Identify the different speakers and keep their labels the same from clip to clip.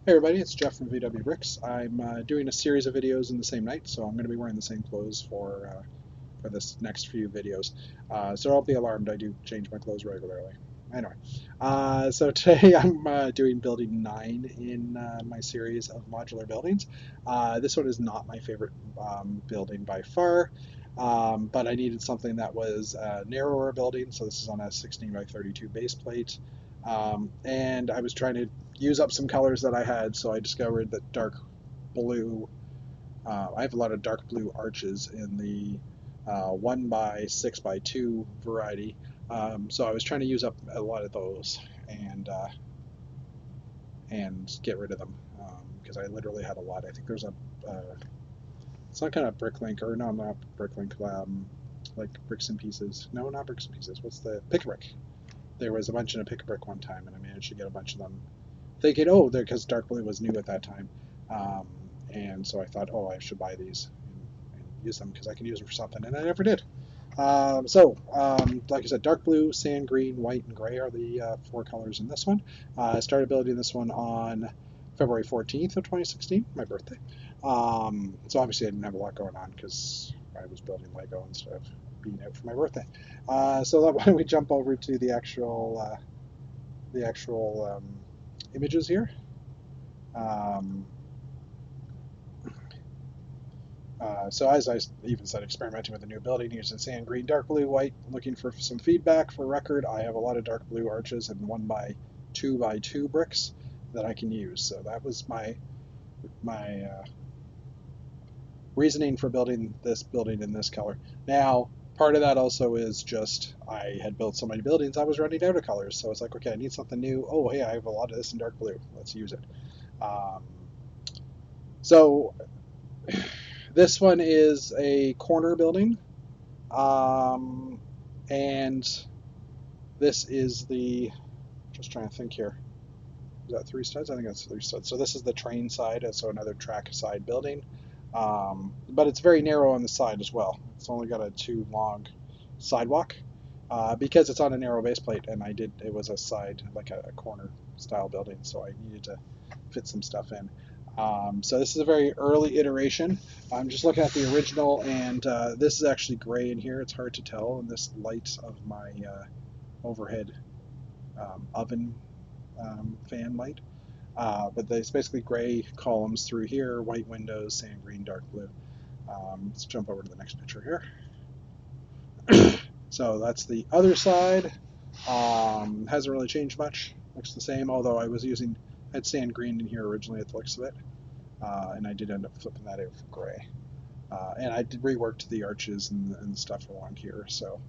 Speaker 1: Hey everybody, it's Jeff from VW Bricks. I'm doing a series of videos in the same night, so I'm going to be wearing the same clothes for this next few videos. So don't be alarmed, I do change my clothes regularly. Anyway, so today I'm doing building 9 in my series of modular buildings. This one is not my favorite building by far, but I needed something that was a narrower building, so this is on a 16 by 32 base plate. And I was trying to use up some colors that I had, so I discovered that dark blue, I have a lot of dark blue arches in the 1 by 6 by 2 variety. So I was trying to use up a lot of those and get rid of them because I literally had a lot. I think there's a some kind of bricklink, or no, not bricklink, like bricks and pieces. No, not bricks and pieces. What's the pick-a-brick? There was a bunch in a pick-a-brick one time, and I managed to get a bunch of them thinking, oh, because dark blue was new at that time. Um, and so I thought, oh, I should buy these and use them because I can use them for something, and I never did. Like I said, dark blue, sand green, white, and gray are the 4 colors in this one. I started building this one on February 14th of 2016, my birthday. So obviously I didn't have a lot going on because I was building Lego instead of being out for my birthday. Why don't we jump over to the actual images here. Um, so as I even said, experimenting with a new building using sand, green, dark blue, white, looking for some feedback. For record, I have a lot of dark blue arches and 1 by 2 bricks that I can use. So that was my reasoning for building this building in this color. Now, part of that also is just I had built so many buildings, I was running out of colors. So it's like, okay, I need something new. Oh, hey, I have a lot of this in dark blue. Let's use it. Um, so this one is a corner building. Um, and this is just trying to think here. Is that 3 studs? I think that's 3 studs. So this is the train side, so another track side building. But it's very narrow on the side as well. It's only got a 2 long sidewalk because it's on a narrow base plate, and it was a side, like a corner style building, so I needed to fit some stuff in. So this is a very early iteration. I'm just looking at the original, and this is actually gray in here. It's hard to tell in this light of my overhead oven fan light. But it's basically gray columns through here, white windows, sand green, dark blue. Let's jump over to the next picture here. So that's the other side. Hasn't really changed much. Looks the same, although I had sand green in here originally at the looks of it. And I did end up flipping that out for gray. And I did reworked the arches and stuff along here. So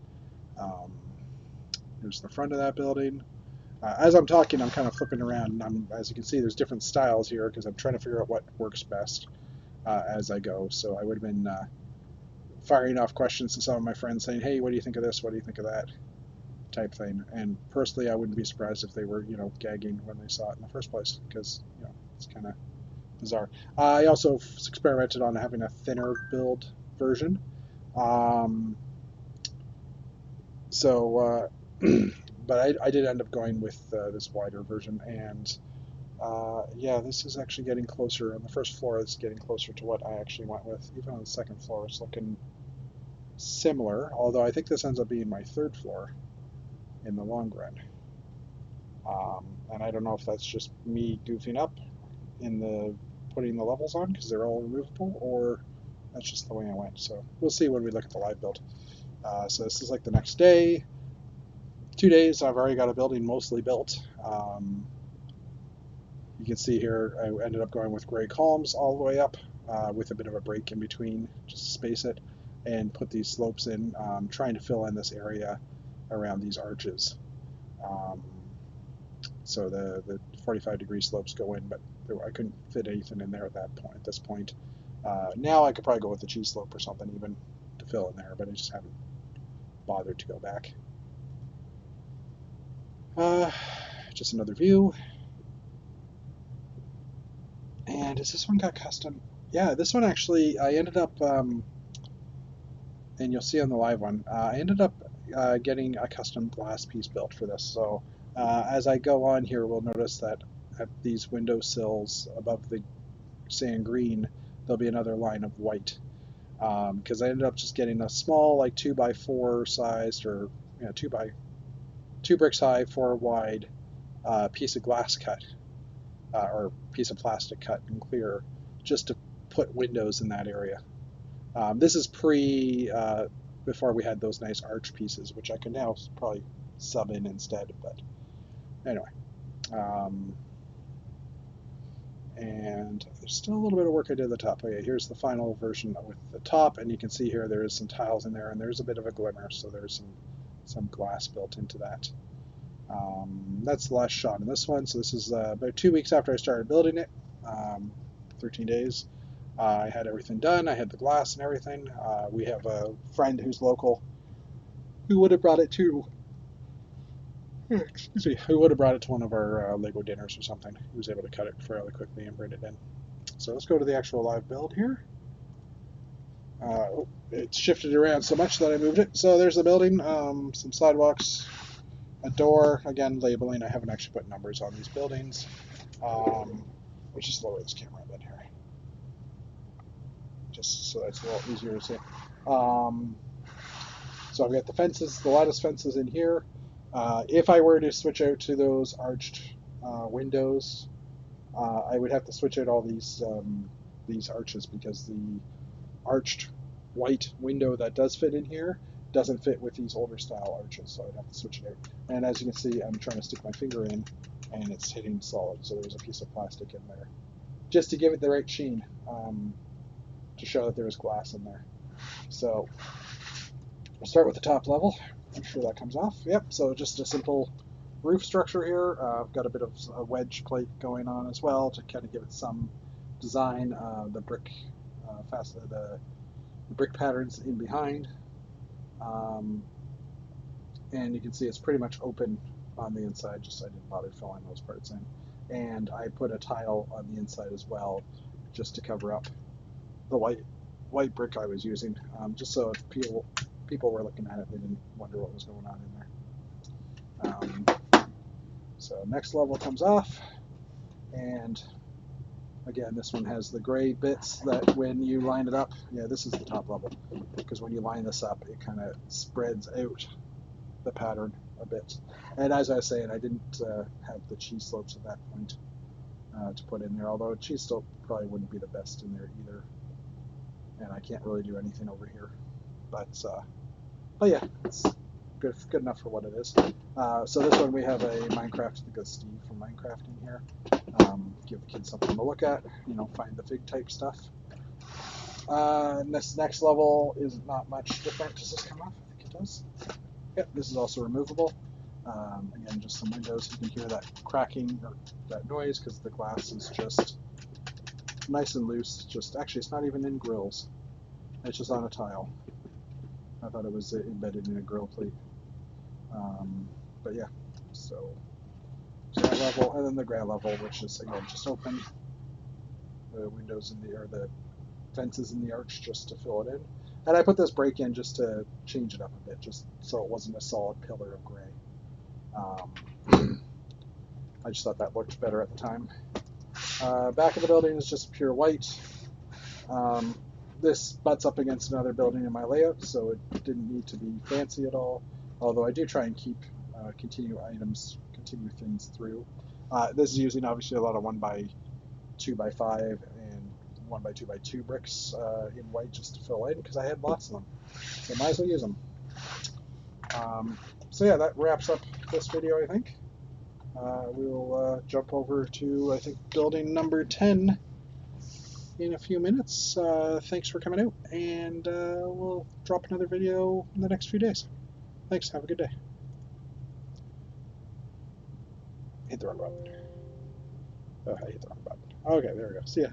Speaker 1: um, here's the front of that building. As I'm talking, I'm kind of flipping around, and as you can see, there's different styles here because I'm trying to figure out what works best as I go. So I would have been firing off questions to some of my friends saying, hey, what do you think of this? What do you think of that? Type thing. And personally, I wouldn't be surprised if they were, gagging when they saw it in the first place because, it's kind of bizarre. I also experimented on having a thinner build version. Um, so, but I did end up going with this wider version, and yeah, this is actually getting closer. On the first floor, it's getting closer to what I actually went with. Even on the second floor, it's looking similar, although I think this ends up being my third floor in the long run. And I don't know if that's just me goofing up in the putting the levels on because they're all removable, or that's just the way I went. So we'll see when we look at the live build. So this is like the next day. 2 days, I've already got a building mostly built. You can see here I ended up going with gray columns all the way up with a bit of a break in between just to space it and put these slopes in, trying to fill in this area around these arches. Um, so the 45-degree slopes go in, but I couldn't fit anything in there at this point. Now I could probably go with the cheese slope or something even to fill in there, but I just haven't bothered to go back. Uh, just another view. And is this one got custom? Yeah, this one actually, I ended up, and you'll see on the live one, I ended up getting a custom glass piece built for this. So as I go on here, we'll notice that at these window sills above the sand green, there'll be another line of white. Because I ended up just getting a small, like 2x4 sized, or 2 bricks high, 4 wide piece of glass cut, or piece of plastic cut and clear, just to put windows in that area. This is before we had those nice arch pieces, which I can now probably sub in instead. But anyway, and there's still a little bit of work I did at the top. Okay, here's the final version with the top, and you can see here there is some tiles in there, and there's a bit of a glimmer, so there's some glass built into that. That's the last shot in this one. So this is about 2 weeks after I started building it, 13 days. I had everything done. I had the glass and everything. We have a friend who's local who would have brought it to, excuse me, who would have brought it to one of our Lego dinners or something. He was able to cut it fairly quickly and bring it in. So let's go to the actual live build here. It's shifted around so much that I moved it. So there's the building, some sidewalks, a door, again labeling. I haven't actually put numbers on these buildings. Let's just lower this camera a bit here, just so that's a little easier to see. So I've got the fences, the lattice fences in here. If I were to switch out to those arched windows, I would have to switch out all these arches, because the arched white window that does fit in here doesn't fit with these older style arches, so I'd have to switch it out. And as you can see, I'm trying to stick my finger in, and it's hitting solid, so there's a piece of plastic in there, just to give it the right sheen, to show that there was glass in there. So we'll start with the top level. Make sure that comes off. Yep, so just a simple roof structure here. I've got a bit of a wedge plate going on as well to kind of give it some design. The brick the brick patterns in behind. And you can see it's pretty much open on the inside, just so I didn't bother filling those parts in. And I put a tile on the inside as well, just to cover up the white brick I was using, just so if people were looking at it, they didn't wonder what was going on in there. So next level comes off, and again, this one has the gray bits that when you line it up, yeah, this is the top level, because when you line this up, it kind of spreads out the pattern a bit. And as I was saying, I didn't have the cheese slopes at that point to put in there, although cheese slope probably wouldn't be the best in there either. And I can't really do anything over here. But yeah, it's good enough for what it is. So this one we have a Minecraft, I think it's Steve from Minecraft in here. Give the kids something to look at, find the fig type stuff. This next level is not much different. Does this come off? I think it does. Yep, this is also removable. Again, just some windows. You can hear that cracking or that noise because the glass is just nice and loose. Actually, it's not even in grills. It's just on a tile. I thought it was embedded in a grill plate. But yeah, so that level, and then the ground level, which is again just open. The windows or the fences in the arch just to fill it in. And I put this break in just to change it up a bit, just so it wasn't a solid pillar of gray. I just thought that looked better at the time. Back of the building is just pure white. This butts up against another building in my layout, so it didn't need to be fancy at all. Although I do try and keep continue things through. This is using obviously a lot of 1x2x5 and 1x2x2 bricks in white just to fill in, because I had lots of them, so might as well use them. So yeah, that wraps up this video, I think. We'll jump over to, I think, building number 10 in a few minutes. Thanks for coming out, and we'll drop another video in the next few days. Thanks, have a good day. Hit the wrong button. Oh, I hit the wrong button. Okay, there we go. See ya.